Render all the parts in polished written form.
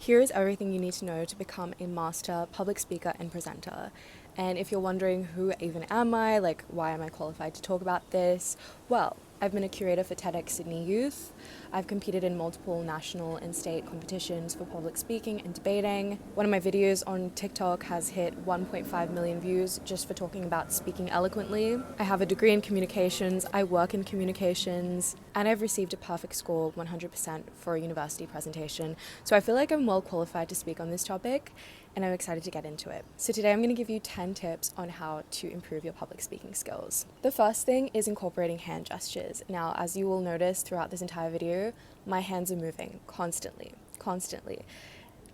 Here is everything you need to know to become a master public speaker and presenter. And if you're wondering who even am I, like why am I qualified to talk about this? Well, I've been a curator for TEDx Sydney Youth. I've competed in multiple national and state competitions for public speaking and debating. One of my videos on TikTok has hit 1.5 million views just for talking about speaking eloquently. I have a degree in communications, I work in communications, and I've received a perfect score, 100% for a university presentation. So I feel like I'm well qualified to speak on this topic, and I'm excited to get into it. So today I'm going to give you 10 tips on how to improve your public speaking skills. The first thing is incorporating hand gestures. Now, as you will notice throughout this entire video, my hands are moving constantly.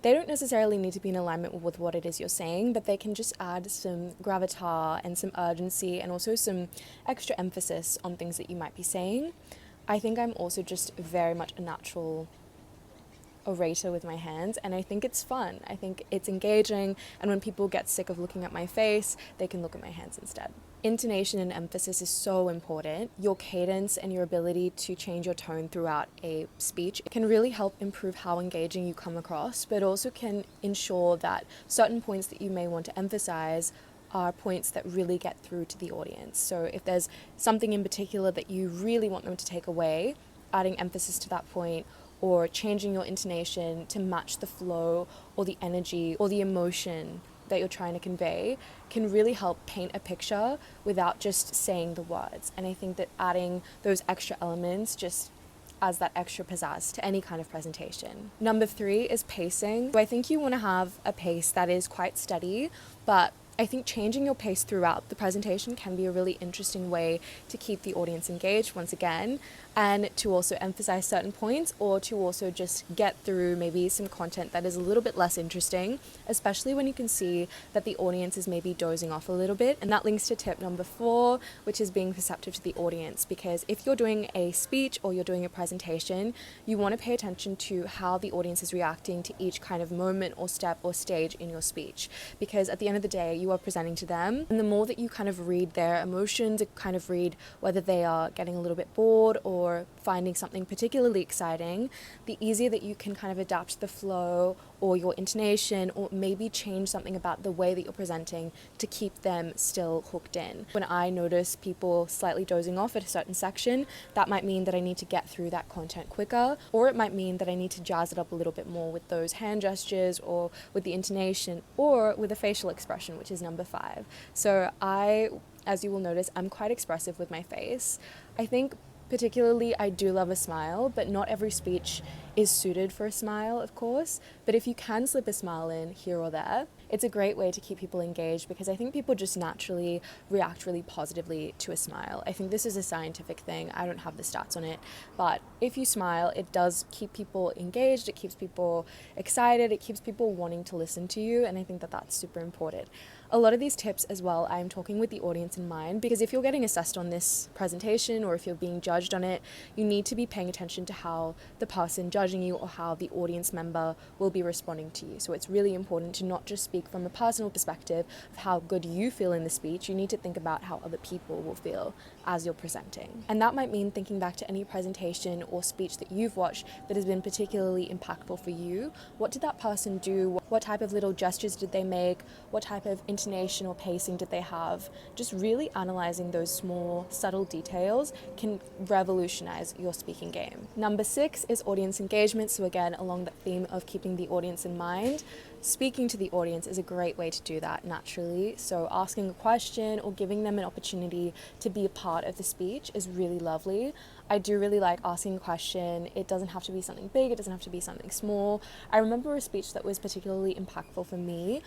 They don't necessarily need to be in alignment with what it is you're saying, but they can just add some gravitas and some urgency and also some extra emphasis on things that you might be saying. I think I'm also just very much a natural orator with my hands, and I think it's fun. I think it's engaging, and when people get sick of looking at my face, they can look at my hands instead. Intonation and emphasis is so important. Your cadence and your ability to change your tone throughout a speech can really help improve how engaging you come across, but also can ensure that certain points that you may want to emphasize are points that really get through to the audience. So if there's something in particular that you really want them to take away, adding emphasis to that point or changing your intonation to match the flow or the energy or the emotion that you're trying to convey can really help paint a picture without just saying the words. And I think that adding those extra elements just adds that extra pizzazz to any kind of presentation. Number 3 is pacing. So I think you want to have a pace that is quite steady, but I think changing your pace throughout the presentation can be a really interesting way to keep the audience engaged once again, and to also emphasize certain points or to also just get through maybe some content that is a little bit less interesting, especially when you can see that the audience is maybe dozing off a little bit. And that links to tip number 4, which is being perceptive to the audience, because if you're doing a speech or you're doing a presentation, you want to pay attention to how the audience is reacting to each kind of moment or step or stage in your speech, because at the end of the day, you are presenting to them, and the more that you kind of read their emotions, kind of read whether they are getting a little bit bored or finding something particularly exciting, the easier that you can kind of adapt the flow or your intonation, or maybe change something about the way that you're presenting to keep them still hooked in. When I notice people slightly dozing off at a certain section, that might mean that I need to get through that content quicker, or it might mean that I need to jazz it up a little bit more with those hand gestures or with the intonation or with a facial expression, which is number 5. So as you will notice, I'm quite expressive with my face. I think particularly, I do love a smile, but not every speech is suited for a smile, of course. But if you can slip a smile in here or there, it's a great way to keep people engaged, because I think people just naturally react really positively to a smile. I think this is a scientific thing. I don't have the stats on it, but if you smile, it does keep people engaged, it keeps people excited, it keeps people wanting to listen to you, and I think that that's super important. A lot of these tips as well, I'm talking with the audience in mind, because if you're getting assessed on this presentation or if you're being judged on it, you need to be paying attention to how the person judging you or how the audience member will be responding to you. So it's really important to not just speak from a personal perspective of how good you feel in the speech. You need to think about how other people will feel as you're presenting. And that might mean thinking back to any presentation or speech that you've watched that has been particularly impactful for you. What did that person do? What type of little gestures did they make? What type of intonation or pacing did they have? Just really analyzing those small, subtle details can revolutionize your speaking game. Number 6 is audience engagement. So again, along that theme of keeping the audience in mind, speaking to the audience is a great way to do that naturally. So asking a question or giving them an opportunity to be a part of the speech is really lovely. I do really like asking a question. It doesn't have to be something big, it doesn't have to be something small. I remember a speech that was particularly impactful for me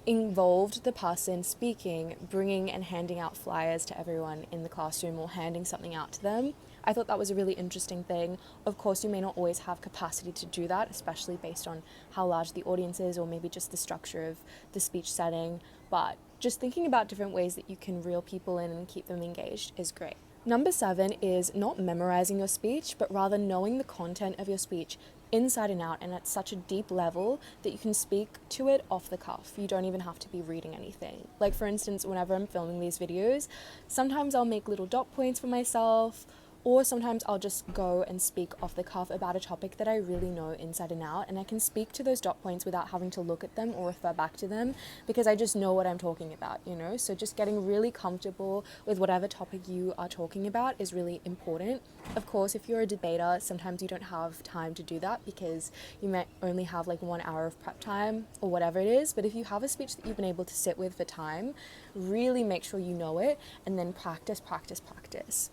involved the person speaking, bringing and handing out flyers to everyone in the classroom or handing something out to them. I thought that was a really interesting thing. Of course, you may not always have capacity to do that, especially based on how large the audience is or maybe just the structure of the speech setting, but just thinking about different ways that you can reel people in and keep them engaged is great. Number 7 is not memorizing your speech, but rather knowing the content of your speech inside and out, and at such a deep level that you can speak to it off the cuff. You don't even have to be reading anything. Like for instance, whenever I'm filming these videos, sometimes I'll make little dot points for myself, Or sometimes I'll just go and speak off the cuff about a topic that I really know inside and out, and I can speak to those dot points without having to look at them or refer back to them because I just know what I'm talking about, you know? So just getting really comfortable with whatever topic you are talking about is really important. Of course, if you're a debater, sometimes you don't have time to do that because you might only have like 1 hour of prep time or whatever it is. But if you have a speech that you've been able to sit with for time, really make sure you know it and then practice.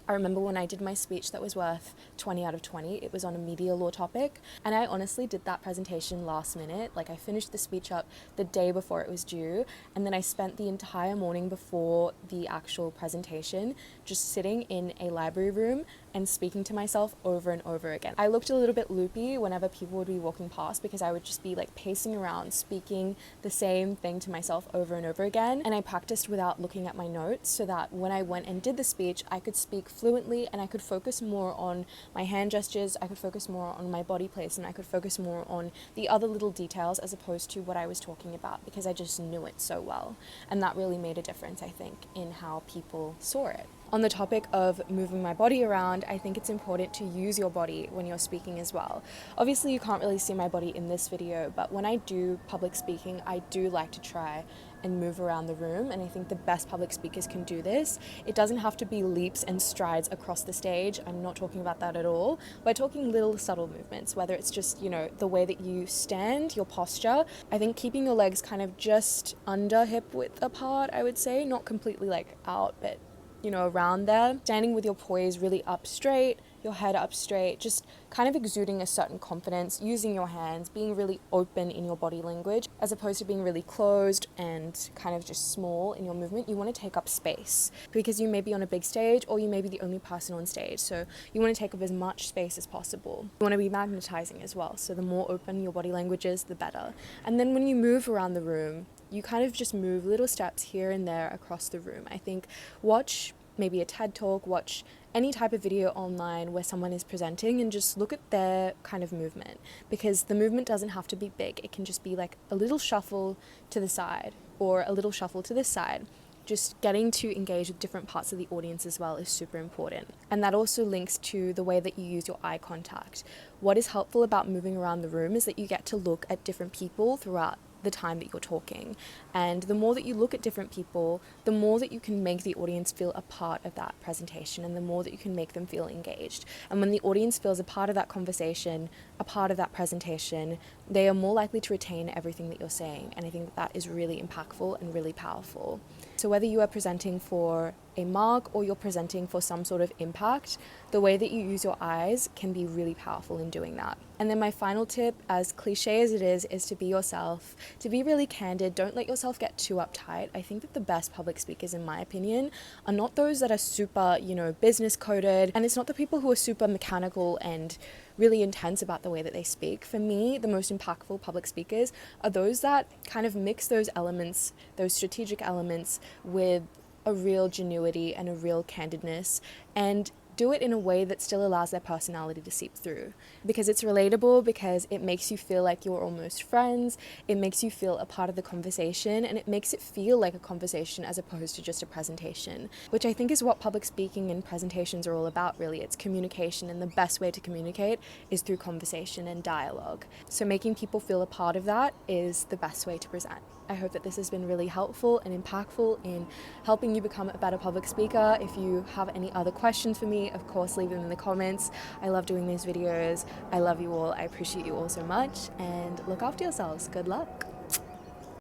I remember when I did my speech that was worth 20 out of 20, it was on a media law topic, and I honestly did that presentation last minute. Like, I finished the speech up the day before it was due, and then I spent the entire morning before the actual presentation just sitting in a library room and speaking to myself over and over again. I looked a little bit loopy whenever people would be walking past because I would just be like pacing around, speaking the same thing to myself over and over again. And I practiced without looking at my notes so that when I went and did the speech, I could speak fluently and I could focus more on my hand gestures, I could focus more on my body placement, I could focus more on the other little details as opposed to what I was talking about because I just knew it so well. And that really made a difference, I think, in how people saw it. On the topic of moving my body around, I think it's important to use your body when you're speaking as well. Obviously, you can't really see my body in this video, but when I do public speaking, I do like to try and move around the room, and I think the best public speakers can do this. It doesn't have to be leaps and strides across the stage. I'm not talking about that at all. We're talking little subtle movements, whether it's just, you know, the way that you stand, your posture. I think keeping your legs kind of just under hip width apart, I would say, not completely like out, but you know, around there. Standing with your poise really up straight, your head up straight, just kind of exuding a certain confidence, using your hands, being really open in your body language, as opposed to being really closed and kind of just small in your movement. You want to take up space because you may be on a big stage or you may be the only person on stage. So you want to take up as much space as possible. You want to be magnetizing as well. So the more open your body language is, the better. And then when you move around the room, you kind of just move little steps here and there across the room. I think watch maybe a TED Talk, watch any type of video online where someone is presenting and just look at their kind of movement, because the movement doesn't have to be big. It can just be like a little shuffle to the side or a little shuffle to this side. Just getting to engage with different parts of the audience as well is super important. And that also links to the way that you use your eye contact. What is helpful about moving around the room is that you get to look at different people throughout the time that you're talking. And the more that you look at different people, the more that you can make the audience feel a part of that presentation and the more that you can make them feel engaged. And when the audience feels a part of that conversation, a part of that presentation, they are more likely to retain everything that you're saying. And I think that is really impactful and really powerful. So whether you are presenting for a mark or you're presenting for some sort of impact, the way that you use your eyes can be really powerful in doing that. And then my final tip, as cliche as it is to be yourself, to be really candid. Don't let yourself get too uptight. I think that the best public speakers, in my opinion, are not those that are super, business coded, and it's not the people who are super mechanical and really intense about the way that they speak. For me, the most impactful public speakers are those that kind of mix those elements, those strategic elements, with a real genuity and a real candidness, and do it in a way that still allows their personality to seep through, because it's relatable, because it makes you feel like you're almost friends, it makes you feel a part of the conversation, and it makes it feel like a conversation as opposed to just a presentation, which I think is what public speaking and presentations are all about, really. It's communication, and the best way to communicate is through conversation and dialogue. So making people feel a part of that is the best way to present. I hope that this has been really helpful and impactful in helping you become a better public speaker. If you have any other questions for me, of course, leave them in the comments. I love doing these videos. I love you all. I appreciate you all so much, and look after yourselves. Good luck.